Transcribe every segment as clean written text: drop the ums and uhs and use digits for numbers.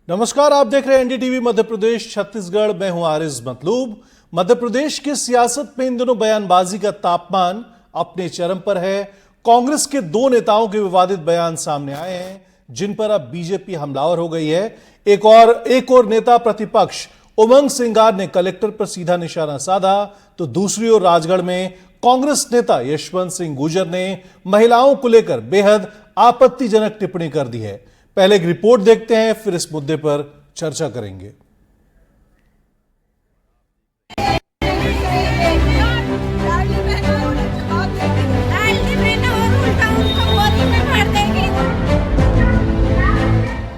नमस्कार, आप देख रहे हैं एनडीटीवी मध्य प्रदेश छत्तीसगढ़। मैं हूं आरिज मतलूब। मध्य प्रदेश की सियासत में इन दिनों बयानबाजी का तापमान अपने चरम पर है। कांग्रेस के दो नेताओं के विवादित बयान सामने आए हैं, जिन पर अब बीजेपी हमलावर हो गई है। एक और नेता प्रतिपक्ष उमंग सिंघार ने कलेक्टर पर सीधा निशाना साधा, तो दूसरी ओर राजगढ़ में कांग्रेस नेता यशवंत सिंह गुर्जर ने महिलाओं को लेकर बेहद आपत्तिजनक टिप्पणी कर दी है। पहले एक रिपोर्ट देखते हैं, फिर इस मुद्दे पर चर्चा करेंगे।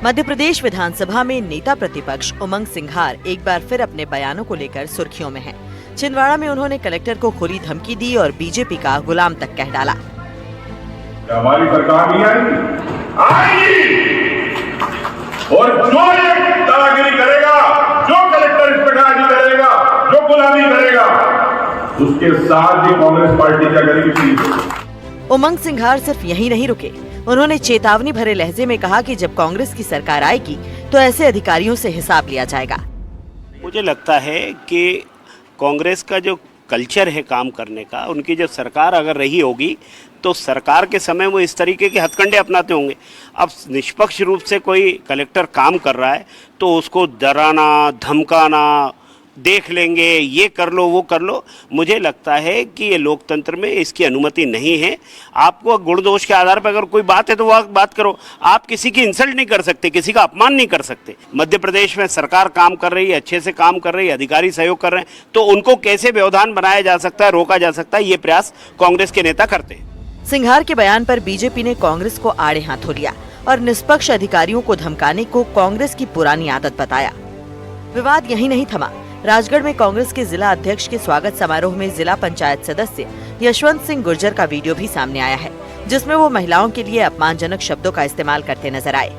मध्य प्रदेश विधानसभा में नेता प्रतिपक्ष उमंग सिंघार एक बार फिर अपने बयानों को लेकर सुर्खियों में हैं। छिंदवाड़ा में उन्होंने कलेक्टर को खुली धमकी दी और बीजेपी का गुलाम तक कह डाला। हमारी सरकार नहीं आएगी और जो ये दादागिरी करेगा, जो कलेक्टर इस प्रकार की करेगा, जो गुलामी करेगा, उसके साथ ही कांग्रेस पार्टी क्या करेगी। उमंग सिंघार सिर्फ यहीं नहीं रुके। उन्होंने चेतावनी भरे लहजे में कहा कि जब कांग्रेस की सरकार आएगी तो ऐसे अधिकारियों से हिसाब लिया जाएगा। मुझे लगता है कि कांग्रेस का जो कल्चर है काम करने का, उनकी जब सरकार अगर रही होगी तो सरकार के समय वो इस तरीके के हथकंडे अपनाते होंगे। अब निष्पक्ष रूप से कोई कलेक्टर काम कर रहा है तो उसको डराना, धमकाना, देख लेंगे, ये कर लो, वो कर लो, मुझे लगता है कि ये लोकतंत्र में इसकी अनुमति नहीं है। आपको गुण दोष के आधार पर अगर कोई बात है तो वह बात करो। आप किसी की इंसल्ट नहीं कर सकते, किसी का अपमान नहीं कर सकते। मध्य प्रदेश में सरकार काम कर रही है, अच्छे से काम कर रही है, अधिकारी सहयोग कर रहे हैं, तो उनको कैसे व्यवधान बनाया जा सकता है, रोका जा सकता है, ये प्रयास कांग्रेस के नेता करते हैं। सिंघार के बयान पर बीजेपी ने कांग्रेस को आड़े हाथों लिया और निष्पक्ष अधिकारियों को धमकाने को कांग्रेस की पुरानी आदत बताया। विवाद यहीं नहीं थमा। राजगढ़ में कांग्रेस के जिला अध्यक्ष के स्वागत समारोह में जिला पंचायत सदस्य यशवंत सिंह गुर्जर का वीडियो भी सामने आया है, जिसमें वो महिलाओं के लिए अपमानजनक शब्दों का इस्तेमाल करते नजर आए।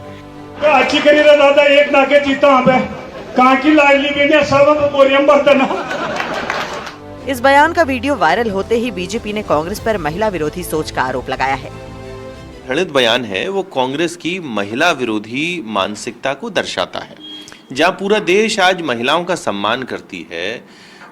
अच्छी करी रे दादा, एक नाके जीता हमें कहाँ की लाडली बेटियां सब बोरियम बर्तन। इस बयान का वीडियो वायरल होते ही बीजेपी ने कांग्रेस पर महिला विरोधी सोच का आरोप लगाया है। घृणित बयान है वो कांग्रेस की महिला विरोधी मानसिकता को दर्शाता है। जहां पूरा देश आज महिलाओं का सम्मान करती है,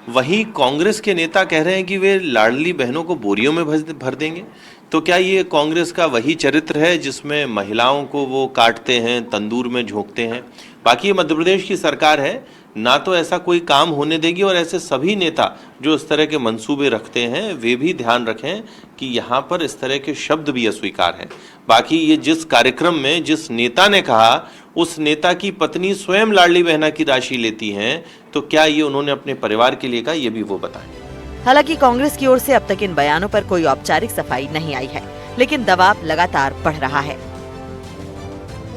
वहीं कांग्रेस के नेता कह रहे हैं कि वे लाडली बहनों को बोरियों में भर देंगे। तो क्या ये कांग्रेस का वही चरित्र है जिसमें महिलाओं को वो काटते हैं, तंदूर में झोंकते हैं? बाकी ये मध्य प्रदेश की सरकार है, ना तो ऐसा कोई काम होने देगी, और ऐसे सभी नेता जो इस तरह के मंसूबे रखते हैं वे भी ध्यान रखें कि यहाँ पर इस तरह के शब्द भी अस्वीकार हैं। बाकी ये जिस कार्यक्रम में जिस नेता ने कहा, उस नेता की पत्नी स्वयं लाडली बहना की राशि लेती हैं, तो क्या ये उन्होंने अपने परिवार के लिए कहा, ये भी वो बताएं। हालांकि कांग्रेस की ओर से अब तक इन बयानों पर कोई औपचारिक सफाई नहीं आई है, लेकिन दबाव लगातार बढ़ रहा है।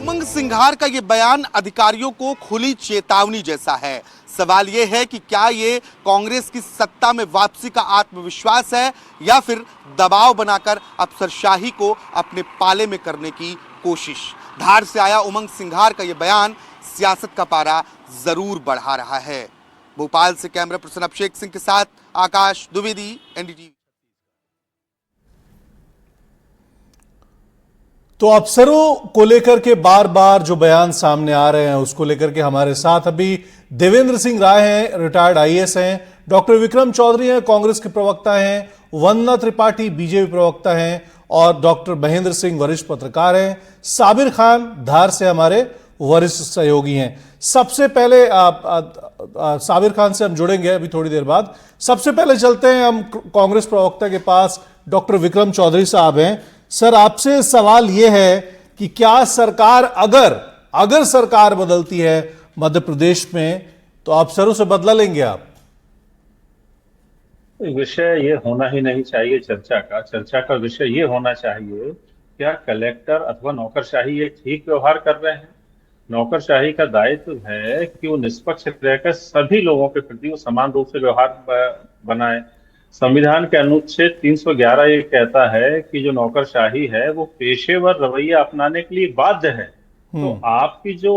उमंग सिंघार का ये बयान अधिकारियों को खुली चेतावनी जैसा है। सवाल ये है कि क्या ये कांग्रेस की सत्ता में वापसी का आत्मविश्वास है या फिर दबाव बनाकर अफसरशाही को अपने पाले में करने की कोशिश। धार से आया उमंग सिंघार का ये बयान सियासत का पारा जरूर बढ़ा रहा है। भोपाल से कैमरा पर्सन अभिषेक सिंह के साथ आकाश द्विवेदी, एनडीटीवी। तो अफसरों को लेकर के बार बार जो बयान सामने आ रहे हैं, उसको लेकर के हमारे साथ अभी देवेंद्र सिंह राय हैं, रिटायर्ड आईएएस हैं, डॉक्टर विक्रम चौधरी हैं, कांग्रेस के प्रवक्ता हैं, वंदना त्रिपाठी बीजेपी प्रवक्ता हैं, और डॉक्टर महेंद्र सिंह वरिष्ठ पत्रकार हैं, साबिर खान धार से हमारे वरिष्ठ सहयोगी हैं। सबसे पहले साबिर खान से हम जुड़ेंगे अभी थोड़ी देर बाद। सबसे पहले चलते हैं हम कांग्रेस प्रवक्ता के पास, डॉक्टर विक्रम चौधरी साहब हैं। सर, आपसे सवाल यह है कि क्या सरकार अगर सरकार बदलती है मध्य प्रदेश में, तो अफसरों से बदला लेंगे आप? विषय ये होना ही नहीं चाहिए चर्चा का विषय ये होना चाहिए, क्या कलेक्टर अथवा नौकरशाही ये ठीक व्यवहार कर रहे हैं? नौकरशाही का दायित्व है कि वो निष्पक्ष रहकर सभी लोगों के प्रति वो समान रूप से व्यवहार बनाए। संविधान के अनुच्छेद 311 ये कहता है कि जो नौकरशाही है वो पेशेवर रवैया अपनाने के लिए बाध्य है। तो आपकी जो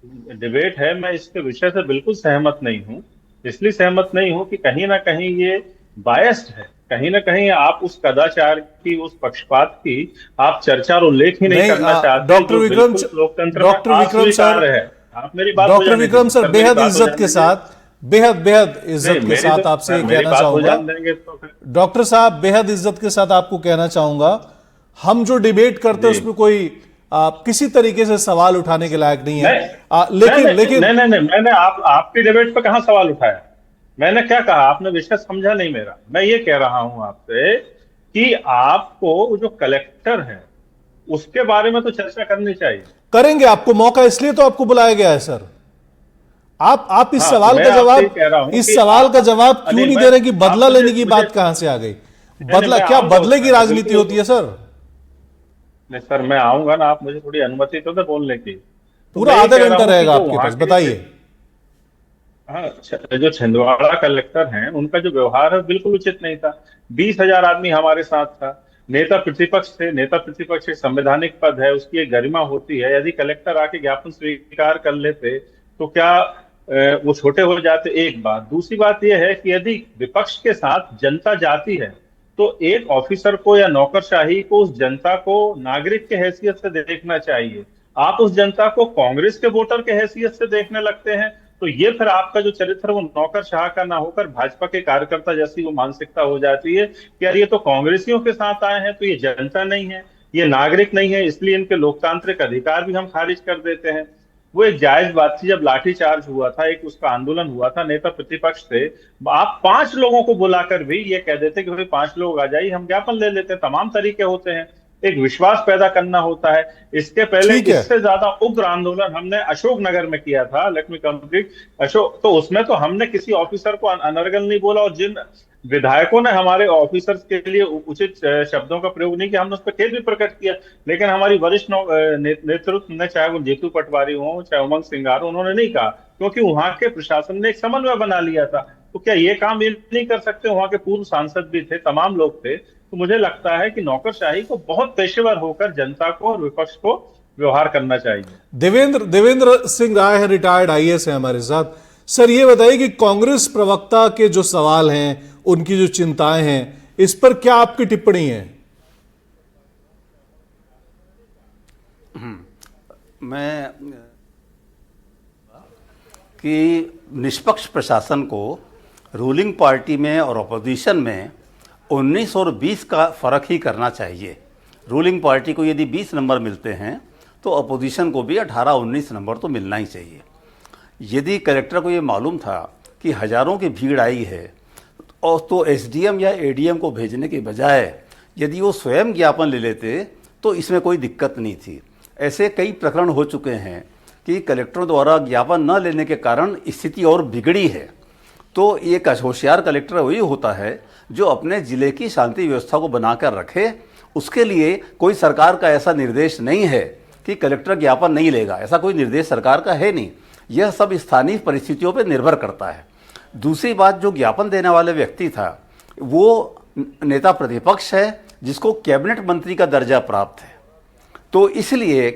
डिबेट है, मैं इसके विषय से बिल्कुल सहमत नहीं हूँ। इसलिए सहमत नहीं हूँ कि कहीं ना कहीं ये बायस्ड है, कहीं ना कहीं आप उस कदाचार की, उस पक्षपात की आप चर्चा और उल्लेख ही नहीं करना चाहते। डॉक्टर विक्रम सर, आप मेरी बात डॉक्टर विक्रम सर, बेहद इज्जत के साथ, बेहद इज्जत के साथ आपसे कहना चाहूंगा, डॉक्टर साहब बेहद इज्जत के साथ आपको कहना चाहूंगा, हम जो डिबेट करते हैं उसमें कोई किसी तरीके से सवाल उठाने के लायक नहीं है। लेकिन नहीं, मैंने आपकी डिबेट पे कहां सवाल उठाया? मैंने क्या कहा? आपने विषय समझा नहीं मेरा। मैं ये कह रहा हूं आपसे कि आपको जो कलेक्टर है उसके बारे में तो चर्चा करनी चाहिए। करेंगे, आपको मौका इसलिए तो आपको बुलाया गया है सर। आप इस सवाल का जवाब क्यों नहीं दे रहे कि बदला लेने की बात कहां से आ गई? बदला क्या, बदले की राजनीति होती है सर? नहीं सर, मैं आऊंगा ना, आप मुझे थोड़ी अनुमति तो दे बोलने की। पूरा आधा घंटा रहेगा आपके पास, बताइए। हाँ, जो छिंदवाड़ा कलेक्टर हैं उनका जो व्यवहार है बिल्कुल उचित नहीं था। 20,000 आदमी हमारे साथ था, नेता प्रतिपक्ष थे। नेता प्रतिपक्ष एक संवैधानिक पद है, उसकी एक गरिमा होती है। यदि कलेक्टर आके ज्ञापन स्वीकार कर लेते तो क्या वो छोटे हो जाते? एक बात। दूसरी बात यह है कि यदि विपक्ष के साथ जनता जाती है तो एक ऑफिसर को या नौकरशाही को उस जनता को नागरिक के हैसियत से देखना चाहिए। आप उस जनता को कांग्रेस के वोटर के हैसियत से देखने लगते हैं तो ये फिर आपका जो चरित्र वो नौकरशाह का ना होकर भाजपा के कार्यकर्ता जैसी वो मानसिकता हो जाती है कि यार ये तो कांग्रेसियों के साथ आए हैं, तो ये जनता नहीं है, ये नागरिक नहीं है, इसलिए इनके लोकतांत्रिक अधिकार भी हम खारिज कर देते हैं। वो एक जायज बात थी जब लाठीचार्ज हुआ था, एक उसका आंदोलन हुआ था, नेता प्रतिपक्ष थे, आप 5 लोगों को बुलाकर भी ये कह देते कि भाई 5 लोग आ जाइए, हम ज्ञापन ले लेते हैं। तमाम तरीके होते हैं, एक विश्वास पैदा करना होता है। इसके पहले इससे ज्यादा उग्र आंदोलन हमने अशोकनगर में किया था, लेट मी कंप्लीट अशोक, तो उसमें तो हमने किसी ऑफिसर को अनर्गल नहीं बोला, और जिन विधायकों ने हमारे ऑफिसर्स के लिए उचित शब्दों का प्रयोग नहीं किया, हमने उस पर खेद भी प्रकट किया। लेकिन हमारी वरिष्ठ नेतृत्व ने, चाहे वो जीतू पटवारी हो चाहे उमंग सिंघार, उन्होंने नहीं कहा, क्योंकि वहां के प्रशासन ने एक समन्वय बना लिया था। तो क्या ये काम ये नहीं कर सकते? वहां के पूर्व सांसद भी थे, तमाम लोग थे। तो मुझे लगता है कि नौकरशाही को बहुत पेशेवर होकर जनता को और विपक्ष को व्यवहार करना चाहिए। देवेंद्र सिंह राय है, रिटायर्ड आईएएस है हमारे साथ। सर ये बताइए कि कांग्रेस प्रवक्ता के जो सवाल हैं, उनकी जो चिंताएं हैं, इस पर क्या आपकी टिप्पणी है? मैं कि निष्पक्ष प्रशासन को रूलिंग पार्टी में और अपोजिशन में 19 और 20 का फ़र्क ही करना चाहिए। रूलिंग पार्टी को यदि 20 नंबर मिलते हैं तो अपोजिशन को भी 18-19 नंबर तो मिलना ही चाहिए। यदि कलेक्टर को ये मालूम था कि हज़ारों की भीड़ आई है और तो एसडीएम या एडीएम को भेजने के बजाय यदि वो स्वयं ज्ञापन ले लेते तो इसमें कोई दिक्कत नहीं थी। ऐसे कई प्रकरण हो चुके हैं कि कलेक्टरों द्वारा ज्ञापन न लेने के कारण स्थिति और बिगड़ी है। तो एक होशियार कलेक्टर वही होता है जो अपने ज़िले की शांति व्यवस्था को बनाकर रखे। उसके लिए कोई सरकार का ऐसा निर्देश नहीं है कि कलेक्टर ज्ञापन नहीं लेगा, ऐसा कोई निर्देश सरकार का है नहीं। यह सब स्थानीय परिस्थितियों पर निर्भर करता है। दूसरी बात, जो ज्ञापन देने वाले व्यक्ति था वो नेता प्रतिपक्ष है जिसको कैबिनेट मंत्री का दर्जा प्राप्त है। तो इसलिए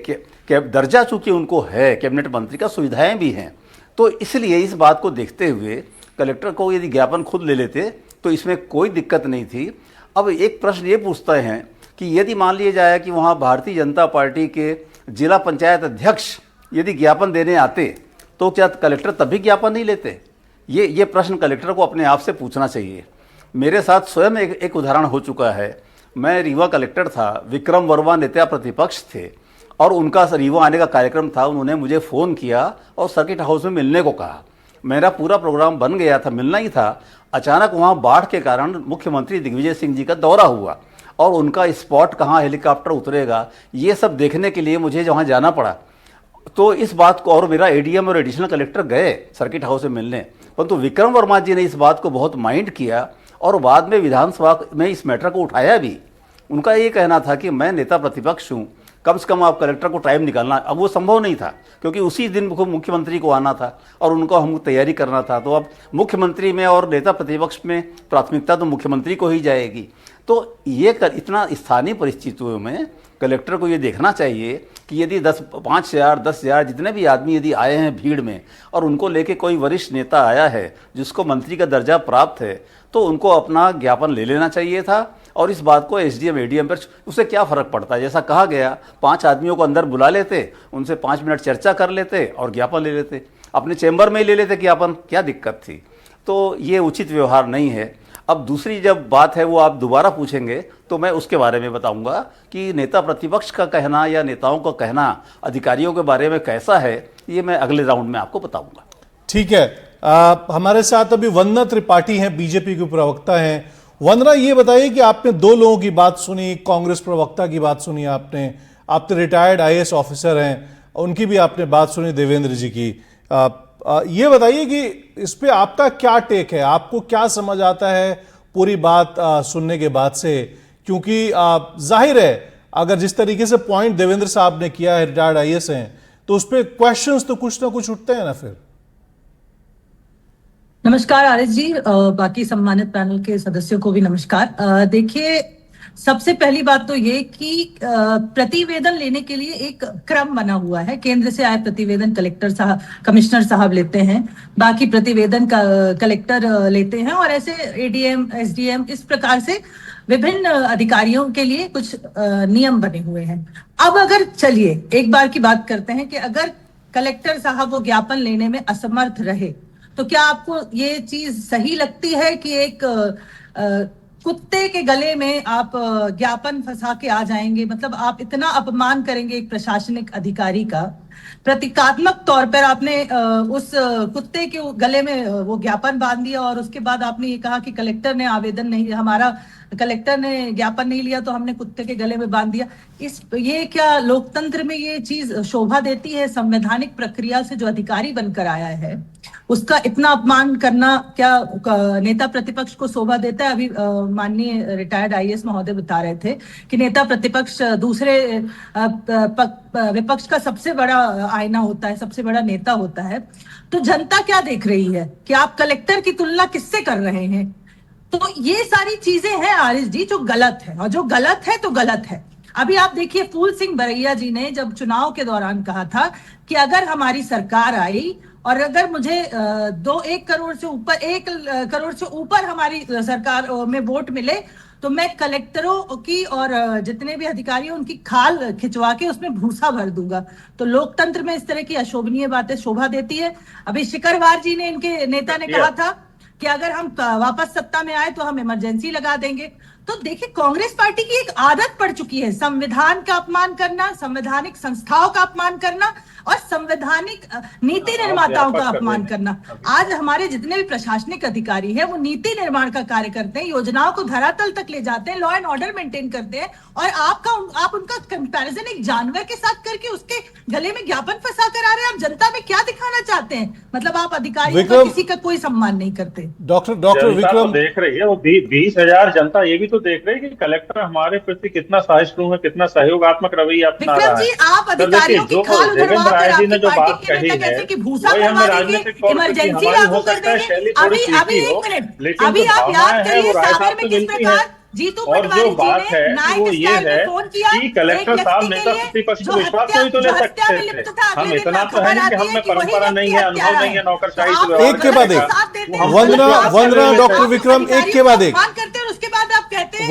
दर्जा चूंकि उनको है कैबिनेट मंत्री का, सुविधाएं भी हैं, तो इसलिए इस बात को देखते हुए कलेक्टर को यदि ज्ञापन खुद ले लेते तो इसमें कोई दिक्कत नहीं थी। अब एक प्रश्न ये पूछते हैं कि यदि मान लिया जाए कि वहाँ भारतीय जनता पार्टी के जिला पंचायत अध्यक्ष यदि ज्ञापन देने आते तो क्या कलेक्टर तभी ज्ञापन नहीं लेते? ये प्रश्न कलेक्टर को अपने आप से पूछना चाहिए। मेरे साथ स्वयं एक उदाहरण हो चुका है। मैं रीवा कलेक्टर था, विक्रम वर्मा नेता प्रतिपक्ष थे और उनका रीवा आने का कार्यक्रम था। उन्होंने मुझे फ़ोन किया और सर्किट हाउस में मिलने को कहा। मेरा पूरा प्रोग्राम बन गया था, मिलना ही था। अचानक वहाँ बाढ़ के कारण मुख्यमंत्री दिग्विजय सिंह जी का दौरा हुआ और उनका स्पॉट कहाँ हेलीकॉप्टर उतरेगा ये सब देखने के लिए मुझे वहाँ जाना पड़ा। तो इस बात को, और मेरा एडीएम और एडिशनल कलेक्टर गए सर्किट हाउस में मिलने, परंतु विक्रम वर्मा जी ने इस बात को बहुत माइंड किया और बाद में विधानसभा में इस मैटर को उठाया भी। उनका ये कहना था कि मैं नेता प्रतिपक्ष हूँ, कम से कम आप कलेक्टर को टाइम निकालना। अब वो संभव नहीं था क्योंकि उसी दिन मुख्यमंत्री को आना था और उनको हमको तैयारी करना था। तो अब मुख्यमंत्री में और नेता प्रतिपक्ष में प्राथमिकता तो मुख्यमंत्री को ही जाएगी। तो ये इतना स्थानीय परिस्थितियों में कलेक्टर को ये देखना चाहिए कि यदि 5,000 10,000 जितने भी आदमी यदि आए हैं भीड़ में और उनको लेके कोई वरिष्ठ नेता आया है जिसको मंत्री का दर्जा प्राप्त है, तो उनको अपना ज्ञापन ले लेना चाहिए था। और इस बात को एसडीएम एडीएम पर उससे क्या फ़र्क पड़ता है, जैसा कहा गया 5 आदमियों को अंदर बुला लेते, उनसे 5 मिनट चर्चा कर लेते और ज्ञापन ले लेते, अपने चैम्बर में ही ले लेते ज्ञापन, क्या दिक्कत थी। तो ये उचित व्यवहार नहीं है। अब दूसरी जब बात है वो आप दोबारा पूछेंगे तो मैं उसके बारे में बताऊंगा कि नेता प्रतिपक्ष का कहना या नेताओं का कहना अधिकारियों के बारे में कैसा है, ये मैं अगले राउंड में आपको बताऊंगा। ठीक है, हमारे साथ अभी वंदना त्रिपाठी हैं, बीजेपी की प्रवक्ता हैं। वंदना, ये बताइए कि आपने 2 लोगों की बात सुनी, कांग्रेस प्रवक्ता की बात सुनी, आपने रिटायर्ड आईएएस ऑफिसर हैं, उनकी भी आपने बात सुनी, देवेंद्र जी की। ये बताइए कि इस पे आपका क्या टेक है, आपको क्या समझ आता है पूरी बात सुनने के बाद से? क्योंकि जाहिर है अगर जिस तरीके से पॉइंट देवेंद्र साहब ने किया है, रिटायर्ड आईएएस हैं, तो उस पर क्वेश्चंस तो कुछ ना कुछ उठते हैं ना फिर। नमस्कार आरएस जी, बाकी सम्मानित पैनल के सदस्यों को भी नमस्कार। देखिए, सबसे पहली बात तो ये कि प्रतिवेदन लेने के लिए एक क्रम बना हुआ है। केंद्र से आए प्रतिवेदन कलेक्टर साहब, कमिश्नर साहब लेते हैं, बाकी प्रतिवेदन का कलेक्टर लेते हैं, और ऐसे एडीएम एसडीएम इस प्रकार से विभिन्न अधिकारियों के लिए कुछ नियम बने हुए हैं। अब अगर चलिए एक बार की बात करते हैं कि अगर कलेक्टर साहब वो ज्ञापन लेने में असमर्थ रहे तो क्या आपको ये चीज सही लगती है कि एक कुत्ते के गले में आप ज्ञापन फंसा के आ जाएंगे? मतलब आप इतना अपमान करेंगे एक प्रशासनिक अधिकारी का। प्रतीकात्मक तौर पर आपने उस कुत्ते के गले में वो ज्ञापन बांध दिया और उसके बाद आपने ये कहा कि कलेक्टर ने आवेदन नहीं, हमारा कलेक्टर ने ज्ञापन नहीं लिया तो हमने कुत्ते के गले में बांध दिया। ये क्या लोकतंत्र में ये चीज शोभा देती है? संवैधानिक प्रक्रिया से जो अधिकारी बनकर आया है उसका इतना अपमान करना क्या नेता प्रतिपक्ष को शोभा देता है? अभी माननीय रिटायर्ड आईएएस महोदय बता रहे थे कि नेता प्रतिपक्ष दूसरे विपक्ष का सबसे बड़ा आईना होता है, सबसे बड़ा नेता होता है। तो जनता क्या देख रही है कि आप कलेक्टर की तुलना किससे कर रहे हैं? तो ये सारी चीजें हैं आरएस जी जो गलत है, और जो गलत है तो गलत है। अभी आप देखिए, फूल सिंह बरैया जी ने जब चुनाव के दौरान कहा था कि अगर हमारी सरकार आई और अगर मुझे 1 करोड़ से ऊपर हमारी सरकार में वोट मिले तो मैं कलेक्टरों की और जितने भी अधिकारी हैं उनकी खाल खिंचवा के उसमें भूसा भर दूंगा। तो लोकतंत्र में इस तरह की अशोभनीय बातें शोभा देती है। अभी शिकरवार जी ने, इनके नेता ने कहा था कि अगर हम वापस सत्ता में आए तो हम इमरजेंसी लगा देंगे। तो देखिए, कांग्रेस पार्टी की एक आदत पड़ चुकी है संविधान का अपमान करना, संवैधानिक संस्थाओं का अपमान करना और संवैधानिक नीति निर्माताओं का अपमान करना। आज हमारे जितने भी प्रशासनिक अधिकारी हैं वो नीति निर्माण का कार्य करते हैं, योजनाओं को धरातल तक ले जाते हैं, लॉ एंड ऑर्डर मेंटेन करते हैं, और आप उनका कंपैरिजन एक जानवर के साथ करके उसके गले में ज्ञापन फंसा कर आ रहे हैं। आप जनता में क्या दिखाना चाहते हैं? मतलब आप अधिकारियों का किसी का कोई सम्मान नहीं करते। डॉक्टर विक्रम देख रही है, वो 20,000 जनता ये भी तो देख रही है कि कलेक्टर हमारे प्रति कितना सहिष्णु है, कितना सहयोगात्मक रवैया अपना रहा है। विक्रम जी, आप अधिकारियों की खाल उधरवा कर आपकी पार्टी के नेता कहते हैं कि भूसा भरवा देंगे, इमरजेंसी लागू कर देंगे। अभी 1 मिनट, अभी आप याद करिए सागर में किस प्रकार जीतू पटवारी जी ने नाइट स्टाइल में फोन किया कि कलेक्टर साहब नेता प्रतिपक्ष को विश्वास में तो ले सकते थे। हम इतना तो है नहीं कि हमें परंपरा नहीं है, अनुभव नहीं है नौकरशाही से। एक के बाद एक वंदना डॉक्टर विक्रम, एक के बाद एक करते हैं, उसके बाद आप कहते हैं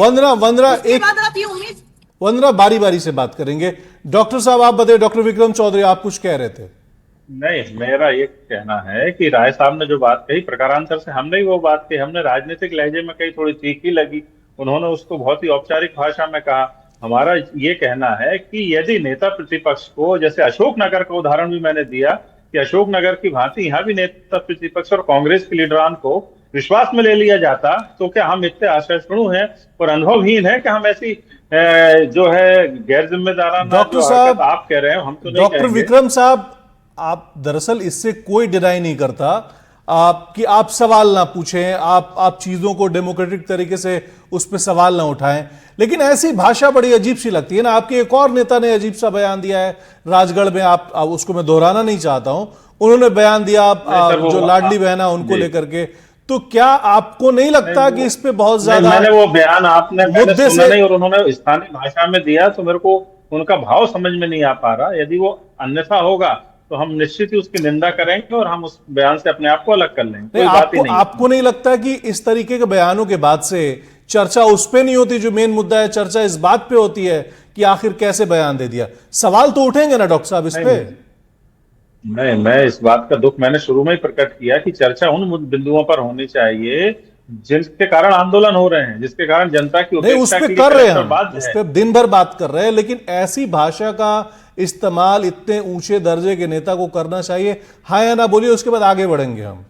वंदना बारी बारी से बात करेंगे। डॉक्टर साहब आप बताइए, डॉक्टर विक्रम चौधरी आप कुछ कह रहे थे। नहीं, मेरा ये कहना है कि राय साहब ने जो बात कही प्रकारांतर से हमने ही वो बात कही, हमने राजनीतिक लहजे में कही, थोड़ी तीखी लगी, उन्होंने उसको बहुत ही औपचारिक भाषा में कहा। हमारा ये कहना है कि यदि नेता प्रतिपक्ष को, जैसे अशोकनगर का उदाहरण भी मैंने दिया कि अशोकनगर की भांति यहाँ भी नेता प्रतिपक्ष और कांग्रेस के लीडरान को विश्वास में ले लिया जाता, तो क्या हम इतने आशास्पणु हैं और अनुभवहीन है कि हम ऐसी जो है गैर जिम्मेदाराना डॉक्टर साहब आप कह रहे हैं, हम तो नहीं डॉक्टर विक्रम साहब, आप दरअसल इससे कोई डिनाई नहीं करता कि आप सवाल ना पूछें, आप चीजों को डेमोक्रेटिक तरीके से उस पर सवाल ना उठाएं, लेकिन ऐसी भाषा बड़ी अजीब सी लगती है ना। आपके एक और नेता ने अजीब सा बयान दिया है राजगढ़ में, आप उसको मैं दोहराना नहीं चाहता हूं, उन्होंने बयान दिया जो लाडली बहना उनको लेकर के। तो क्या आपको नहीं लगता कि इस पे बहुत ज्यादा मैंने वो बयान आपने सुना नहीं और उन्होंने स्थानीय भाषा में दिया, तो मेरे को उनका भाव समझ में नहीं आ पा रहा। यदि वो अन्यथा होगा तो हम निश्चित ही उसकी निंदा करेंगे और हम उस बयान से अपने आप को अलग कर लेंगे। कोई बात ही नहीं। आपको नहीं लगता कि इस तरीके के बयानों के बाद से चर्चा उस पे नहीं होती जो मेन मुद्दा है, चर्चा इस बात पे होती है कि आखिर कैसे बयान दे दिया? सवाल तो उठेंगे ना डॉक्टर साहब इस पे? नहीं, मैं इस बात का दुख मैंने शुरू में ही प्रकट किया कि चर्चा उन बिंदुओं पर होनी चाहिए जिसके कारण आंदोलन हो रहे हैं, जिसके कारण जनता की नहीं, उस पे कर रहे हैं, उस पे दिन भर बात कर रहे हैं, लेकिन ऐसी भाषा का इस्तेमाल इतने ऊंचे दर्जे के नेता को करना चाहिए? हाँ या ना बोलिए, उसके बाद आगे बढ़ेंगे हम।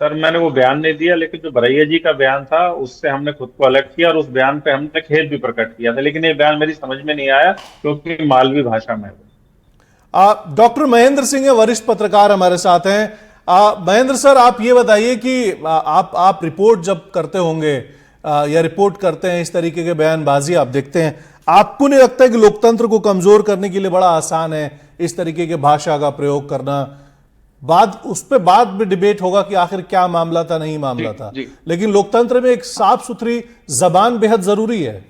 सर, मैंने वो बयान नहीं दिया, लेकिन जो बरैया जी का बयान था उससे हमने खुद को अलग किया और उस बयान पे हमने खेद भी प्रकट किया था, लेकिन ये बयान मेरी समझ में नहीं आया क्योंकि मालवी भाषा में। डॉक्टर महेंद्र सिंह है, वरिष्ठ पत्रकार हमारे साथ हैं। महेंद्र सर, आप ये बताइए कि आप रिपोर्ट जब करते होंगे या रिपोर्ट करते हैं इस तरीके के बयानबाजी आप देखते हैं, आपको नहीं लगता है कि लोकतंत्र को कमजोर करने के लिए बड़ा आसान है इस तरीके के भाषा का प्रयोग करना? उस पर बाद में डिबेट होगा कि आखिर क्या मामला था, नहीं मामला था, लेकिन लोकतंत्र में एक साफ सुथरी जबान बेहद जरूरी है।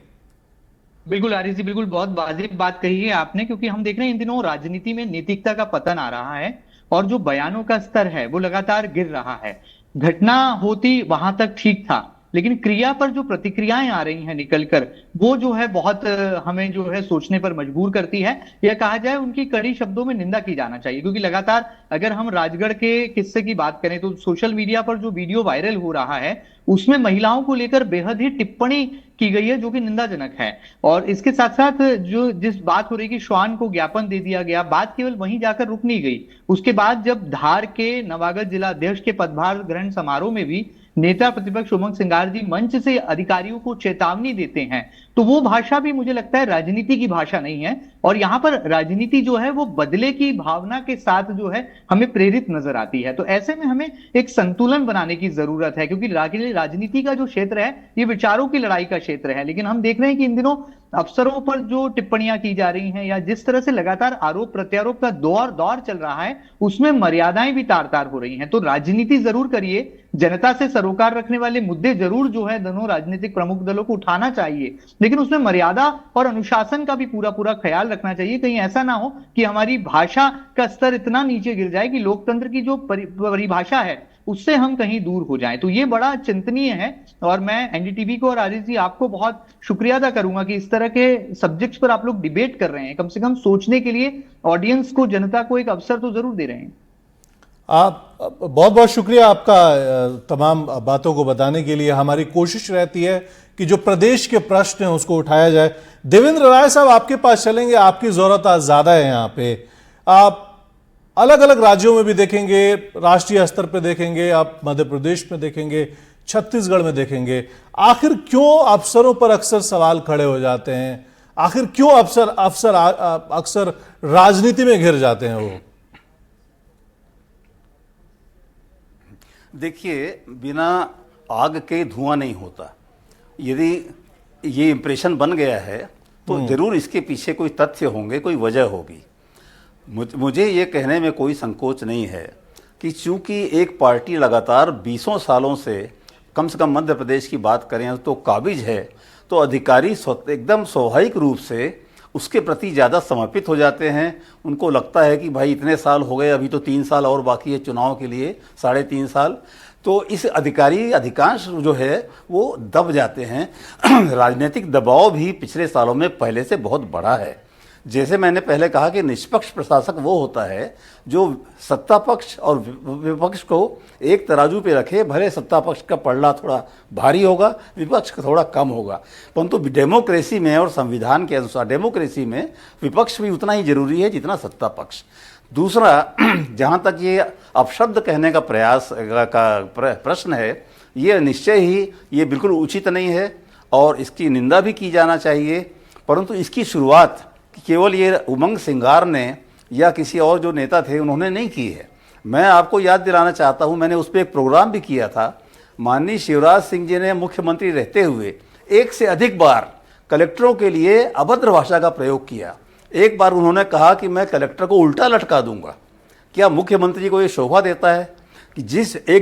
बिल्कुल आरिफ जी, बिल्कुल बहुत वाजिब बात कही है आपने, क्योंकि हम देख रहे हैं इन दिनों राजनीति में नैतिकता का पतन आ रहा है और जो बयानों का स्तर है वो लगातार गिर रहा है। घटना होती वहां तक ठीक था, लेकिन क्रिया पर जो प्रतिक्रियाएं आ रही हैं निकलकर, वो जो है बहुत हमें जो है सोचने पर मजबूर करती है, या कहा जाए उनकी कड़ी शब्दों में निंदा की जाना चाहिए। क्योंकि लगातार अगर हम राजगढ़ के किस्से की बात करें तो सोशल मीडिया पर जो वीडियो वायरल हो रहा है उसमें महिलाओं को लेकर बेहद ही टिप्पणी की गई है जो कि निंदाजनक है। और इसके साथ साथ जो जिस बात हो रही कि श्वान को ज्ञापन दे दिया गया, बात केवल वहीं जाकर रुक नहीं गई। उसके बाद जब धार के नवागत जिला अध्यक्ष के पदभार ग्रहण समारोह में भी नेता प्रतिपक्ष उमंग सिंघार जी मंच से अधिकारियों को चेतावनी देते हैं, तो वो भाषा भी मुझे लगता है राजनीति की भाषा नहीं है। और यहाँ पर राजनीति जो है वो बदले की भावना के साथ जो है हमें प्रेरित नजर आती है। तो ऐसे में हमें एक संतुलन बनाने की जरूरत है, क्योंकि राजनीति का जो क्षेत्र है ये विचारों की लड़ाई का क्षेत्र है। लेकिन हम देख रहे हैं कि इन दिनों अफसरों पर जो टिप्पणियां की जा रही हैं या जिस तरह से लगातार आरोप प्रत्यारोप का दौर चल रहा है, उसमें मर्यादाएं भी तार तार हो रही हैं। तो राजनीति जरूर करिए, जनता से सरोकार रखने वाले मुद्दे जरूर जो है दोनों राजनीतिक प्रमुख दलों को उठाना चाहिए, लेकिन उसमें मर्यादा और अनुशासन का भी पूरा ख्याल रखना चाहिए। कहीं ऐसा ना हो कि हमारी भाषा का स्तर इतना नीचे गिर जाए कि लोकतंत्र की जो परिभाषा है उससे हम कहीं दूर हो जाएं। तो ये बड़ा चिंतनीय है और मैं एनडीटीवी को और आरिफ जी आपको बहुत शुक्रिया अदा करूंगा कि इस तरह के सब्जेक्ट्स पर आप लोग डिबेट कर रहे हैं। कम से कम सोचने के लिए ऑडियंस को, जनता को एक अवसर तो जरूर दे रहे हैं। आप बहुत बहुत शुक्रिया आपका तमाम बातों को बताने के लिए। हमारी कोशिश रहती है कि जो प्रदेश के प्रश्न हैं उसको उठाया जाए। देवेंद्र राय साहब, आपके पास चलेंगे, आपकी जरूरत आज ज्यादा है यहाँ पे। आप अलग अलग राज्यों में भी देखेंगे, राष्ट्रीय स्तर पे देखेंगे, आप मध्य प्रदेश में देखेंगे, छत्तीसगढ़ में देखेंगे, आखिर क्यों अफसरों पर अक्सर सवाल खड़े हो जाते हैं? आखिर क्यों अक्सर राजनीति में घिर जाते हैं वो? देखिए, बिना आग के धुआं नहीं होता। यदि ये इंप्रेशन बन गया है तो जरूर इसके पीछे कोई तथ्य होंगे, कोई वजह होगी। मुझे ये कहने में कोई संकोच नहीं है कि चूंकि एक पार्टी लगातार 20 सालों से कम मध्य प्रदेश की बात करें तो काबिज है, तो अधिकारी एकदम स्वाभाविक रूप से उसके प्रति ज़्यादा समर्पित हो जाते हैं। उनको लगता है कि भाई इतने साल हो गए, अभी तो 3 साल और बाकी है चुनाव के लिए, 3.5 साल। तो इस अधिकांश जो है वो दब जाते हैं। राजनीतिक दबाव भी पिछले सालों में पहले से बहुत बड़ा है। जैसे मैंने पहले कहा कि निष्पक्ष प्रशासक वो होता है जो सत्ता पक्ष और विपक्ष को एक तराजू पे रखे। भले सत्ता पक्ष का पलड़ा थोड़ा भारी होगा, विपक्ष का थोड़ा कम होगा, परंतु डेमोक्रेसी में और संविधान के अनुसार डेमोक्रेसी में विपक्ष भी उतना ही जरूरी है जितना सत्ता पक्ष। दूसरा, जहाँ तक ये अपशब्द कहने का प्रश्न है, ये निश्चय ही ये बिल्कुल उचित नहीं है और इसकी निंदा भी की जाना चाहिए। परंतु इसकी शुरुआत केवल ये उमंग सिंघार ने या किसी और जो नेता थे उन्होंने नहीं की है। मैं आपको याद दिलाना चाहता हूँ, मैंने उस पर एक प्रोग्राम भी किया था। माननीय शिवराज सिंह जी ने मुख्यमंत्री रहते हुए 1 से अधिक बार कलेक्टरों के लिए अभद्र भाषा का प्रयोग किया। एक बार उन्होंने कहा कि मैं कलेक्टर को उल्टा लटका दूंगा। क्या मुख्यमंत्री को ये शोभा देता है कि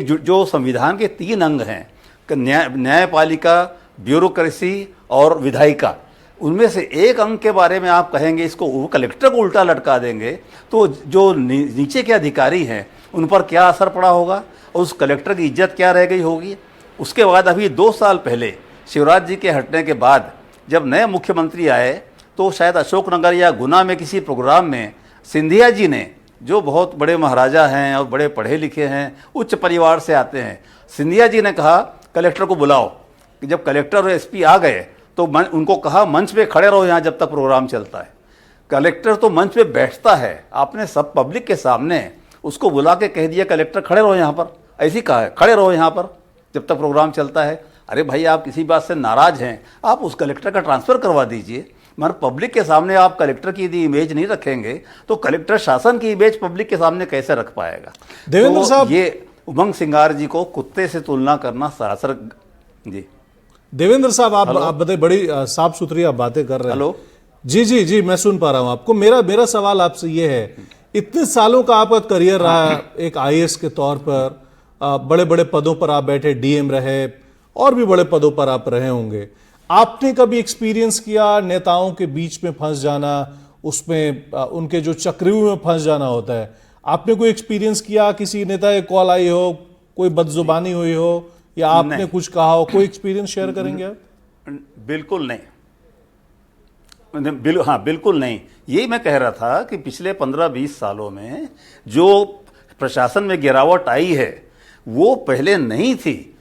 जो संविधान के 3 अंग हैं, न्यायपालिका, ब्यूरोक्रेसी और विधायिका, उनमें से एक अंक के बारे में आप कहेंगे इसको, वो कलेक्टर को उल्टा लटका देंगे, तो जो नीचे के अधिकारी हैं उन पर क्या असर पड़ा होगा और उस कलेक्टर की इज्जत क्या रह गई होगी। उसके बाद अभी 2 साल पहले शिवराज जी के हटने के बाद जब नए मुख्यमंत्री आए तो शायद अशोकनगर या गुना में किसी प्रोग्राम में सिंधिया जी ने, जो बहुत बड़े महाराजा हैं और बड़े पढ़े लिखे हैं, उच्च परिवार से आते हैं, सिंधिया जी ने कहा कलेक्टर को बुलाओ। कि जब कलेक्टर और एसपी आ गए तो उनको कहा मंच पे खड़े रहो यहाँ जब तक प्रोग्राम चलता है। कलेक्टर तो मंच पे बैठता है, आपने सब पब्लिक के सामने उसको बुला के कह दिया कलेक्टर खड़े रहो यहाँ पर, ऐसी कहा है खड़े रहो यहाँ पर जब तक प्रोग्राम चलता है। अरे भाई, आप किसी बात से नाराज हैं, आप उस कलेक्टर का ट्रांसफ़र करवा दीजिए। मगर पब्लिक के सामने आप कलेक्टर की यदि इमेज नहीं रखेंगे तो कलेक्टर शासन की इमेज पब्लिक के सामने कैसे रख पाएगा। देवेंद्र साहब, ये उमंग सिंगार जी को कुत्ते से तुलना करना सरासर। जी देवेंद्र साहब, आप बताइए, बड़ी साफ सुथरी आप बातें कर रहे हैं। हेलो, जी, मैं सुन पा रहा हूं आपको। मेरा सवाल आपसे ये है, इतने सालों का आपका करियर रहा एक आईएएस के तौर पर, बड़े बड़े पदों पर आप बैठे, डीएम रहे और भी बड़े पदों पर आप रहे होंगे। आपने कभी एक्सपीरियंस किया नेताओं के बीच में फंस जाना, उसमें उनके जो चक्रव्यूह में फंस जाना होता है? आपने कोई एक्सपीरियंस किया, किसी नेता की कॉल आई हो, कोई बदजुबानी हुई हो या आपने कुछ कहा हो? कोई एक्सपीरियंस शेयर करेंगे आप? बिल्कुल नहीं। हाँ, बिल्कुल नहीं। यही मैं कह रहा था कि पिछले 15-20 सालों में जो प्रशासन में गिरावट आई है वो पहले नहीं थी।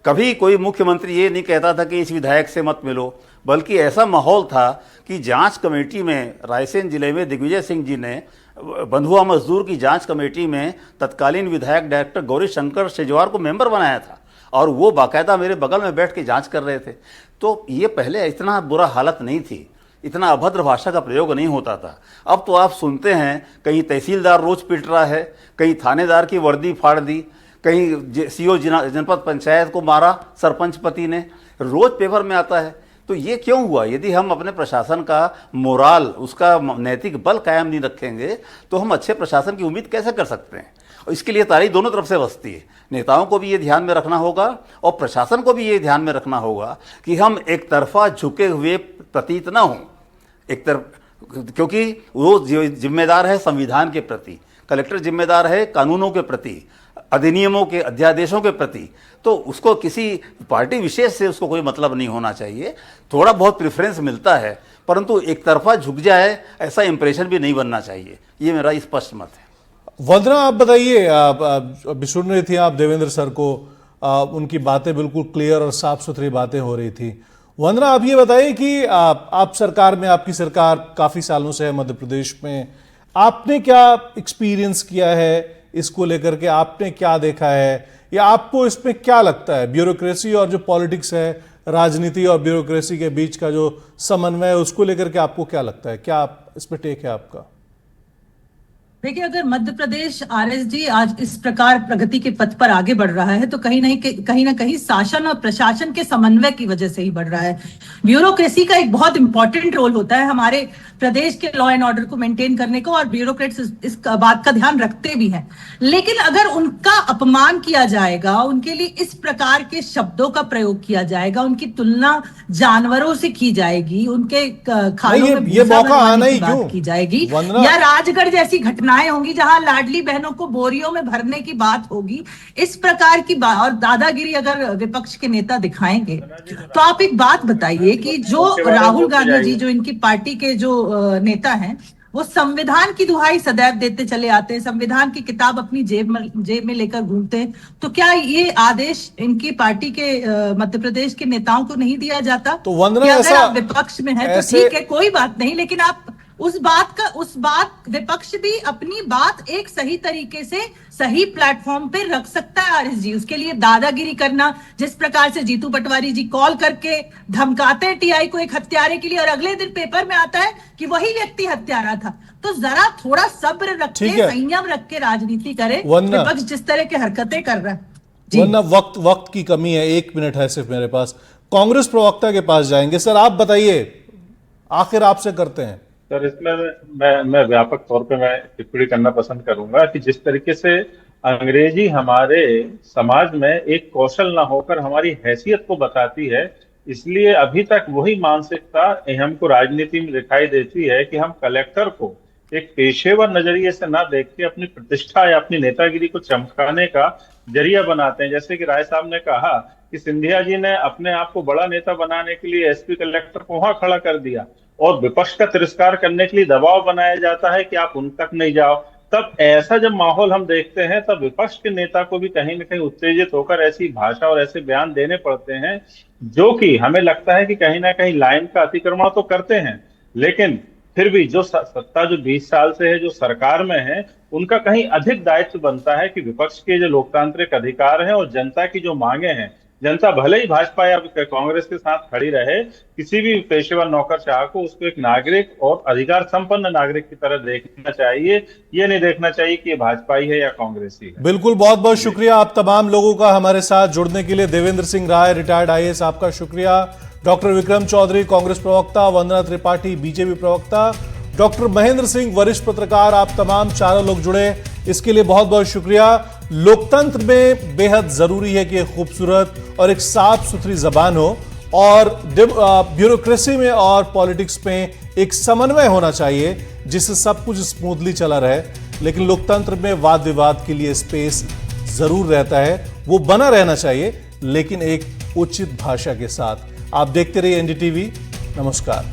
कभी कोई मुख्यमंत्री ये नहीं कहता था कि इस विधायक से मत मिलो, बल्कि ऐसा माहौल था कि जांच कमेटी में रायसेन जिले में दिग्विजय सिंह जी ने बंधुआ मजदूर की जांच कमेटी में तत्कालीन विधायक डॉक्टर गौरी शंकर शेजवार को मेंबर बनाया था और वो बाकायदा मेरे बगल में बैठ के जांच कर रहे थे। तो ये पहले इतना बुरा हालत नहीं थी, इतना अभद्र भाषा का प्रयोग नहीं होता था। अब तो आप सुनते हैं कहीं तहसीलदार रोज पिट रहा है, कहीं थानेदार की वर्दी फाड़ दी, कहीं सीओ जनपद पंचायत को मारा सरपंच पति ने, रोज पेपर में आता है। तो ये क्यों हुआ? यदि हम अपने प्रशासन का मोराल, उसका नैतिक बल कायम नहीं रखेंगे तो हम अच्छे प्रशासन की उम्मीद कैसे कर सकते हैं? और इसके लिए ताली दोनों तरफ से बजती है। नेताओं को भी ये ध्यान में रखना होगा और प्रशासन को भी ये ध्यान में रखना होगा कि हम एक तरफा झुके हुए प्रतीत ना हों। एक तरफ, क्योंकि वो जिम्मेदार है संविधान के प्रति, कलेक्टर जिम्मेदार है कानूनों के प्रति, अधिनियमों के, अध्यादेशों के प्रति। तो उसको किसी पार्टी विशेष से उसको कोई मतलब नहीं होना चाहिए। थोड़ा बहुत प्रेफरेंस मिलता है, परंतु एक तरफा झुक जाए ऐसा इंप्रेशन भी नहीं बनना चाहिए। ये मेरा स्पष्ट मत है। वंदना, आप बताइए, अभी सुन रही थी आप देवेंद्र सर को, उनकी बातें बिल्कुल क्लियर और साफ सुथरी बातें हो रही थी। वंदना, आप ये बताइए कि आप सरकार में, आपकी सरकार काफी सालों से है मध्य प्रदेश में, आपने क्या एक्सपीरियंस किया है इसको लेकर के? आपने क्या देखा है या आपको इसमें क्या लगता है? ब्यूरोक्रेसी और जो पॉलिटिक्स है, राजनीति और ब्यूरोक्रेसी के बीच का जो समन्वय है, उसको लेकर के आपको क्या लगता है? क्या इस पे टेक है आपका? देखिए, अगर मध्य प्रदेश आरएसडी आज इस प्रकार प्रगति के पथ पर आगे बढ़ रहा है तो कहीं ना कहीं शासन और प्रशासन के समन्वय की वजह से ही बढ़ रहा है। ब्यूरोक्रेसी का एक बहुत इंपॉर्टेंट रोल होता है हमारे प्रदेश के लॉ एंड ऑर्डर को मेंटेन करने को, और ब्यूरोक्रेट्स इस बात का ध्यान रखते भी हैं। लेकिन अगर उनका अपमान किया जाएगा, उनके लिए इस प्रकार के शब्दों का प्रयोग किया जाएगा, उनकी तुलना जानवरों से की जाएगी, उनके खानों में ये मौका आना ही क्यों की जाएगी, या राजगढ़ जैसी घटनाएं होंगी जहां लाडली बहनों को बोरियों में भरने की बात होगी, इस प्रकार की बात और दादागिरी अगर विपक्ष के नेता दिखाएंगे तो आप एक बात बताइए कि जो राहुल गांधी जी, जो इनकी पार्टी के जो नेता हैं, वो संविधान की दुहाई सदैव देते चले आते हैं, संविधान की किताब अपनी जेब में लेकर घूमते हैं, तो क्या ये आदेश इनकी पार्टी के मध्य प्रदेश के नेताओं को नहीं दिया जाता? तो वंदना, अगर ऐसा आप विपक्ष में है तो ठीक है, कोई बात नहीं, लेकिन आप उस बात विपक्ष भी अपनी बात एक सही तरीके से सही प्लेटफॉर्म पे रख सकता है आरएस जी। उसके लिए दादागिरी करना, जिस प्रकार से जीतू पटवारी जी कॉल करके धमकाते हैं टीआई को एक हत्यारे के लिए और अगले दिन पेपर में आता है कि वही व्यक्ति हत्यारा था, तो जरा थोड़ा सब्र रख के, संयम रख के राजनीति करे। विपक्ष जिस तरह की हरकतें कर रहा है। वरना वक्त की कमी है, 1 मिनट है सिर्फ मेरे पास। कांग्रेस प्रवक्ता के पास जाएंगे। सर, आप बताइए, आखिर आपसे करते हैं। सर, इसमें मैं व्यापक तौर पे मैं टिप्पणी करना पसंद करूंगा कि जिस तरीके से अंग्रेजी हमारे समाज में एक कौशल ना होकर हमारी हैसियत को बताती है, इसलिए अभी तक वही मानसिकता हमको राजनीति में दिखाई देती है कि हम कलेक्टर को एक पेशेवर नजरिए से ना देख के अपनी प्रतिष्ठा या अपनी नेतागिरी को चमकाने का जरिया बनाते हैं। जैसे कि राय साहब ने कहा कि सिंधिया जी ने अपने आप को बड़ा नेता बनाने के लिए एसपी कलेक्टर को वहां खड़ा कर दिया और विपक्ष का तिरस्कार करने के लिए दबाव बनाया जाता है कि आप उन तक नहीं जाओ। तब ऐसा जब माहौल हम देखते हैं तब विपक्ष के नेता को भी कहीं ना कहीं उत्तेजित होकर ऐसी भाषा और ऐसे बयान देने पड़ते हैं जो कि हमें लगता है कि कहीं ना कहीं लाइन का अतिक्रमण तो करते हैं, लेकिन फिर भी जो सत्ता जो 20 साल से है, जो सरकार में है, उनका कहीं अधिक दायित्व बनता है कि विपक्ष के जो लोकतांत्रिक अधिकार हैं और जनता की जो मांगे हैं, जनता भले ही भाजपा या कांग्रेस के साथ खड़ी रहे, किसी भी पेशेवर नौकरशाह को उसको एक नागरिक और अधिकार संपन्न नागरिक की तरह देखना चाहिए। ये नहीं देखना चाहिए कि ये भाजपाई है या कांग्रेसी है। बिल्कुल, बहुत बहुत शुक्रिया आप तमाम लोगों का हमारे साथ जुड़ने के लिए। देवेंद्र सिंह राय, रिटायर्ड आईएएस, आपका शुक्रिया। डॉक्टर विक्रम चौधरी, कांग्रेस प्रवक्ता, वंदना त्रिपाठी, बीजेपी प्रवक्ता, डॉक्टर महेंद्र सिंह, वरिष्ठ पत्रकार, आप तमाम चारों लोग जुड़े, इसके लिए बहुत बहुत शुक्रिया। लोकतंत्र में बेहद जरूरी है कि एक खूबसूरत और एक साफ सुथरी जबान हो और ब्यूरोक्रेसी में और पॉलिटिक्स में एक समन्वय होना चाहिए जिससे सब कुछ स्मूथली चला रहे। लेकिन लोकतंत्र में वाद विवाद के लिए स्पेस जरूर रहता है, वो बना रहना चाहिए, लेकिन एक उचित भाषा के साथ। आप देखते रहिए एनडीटीवी। नमस्कार।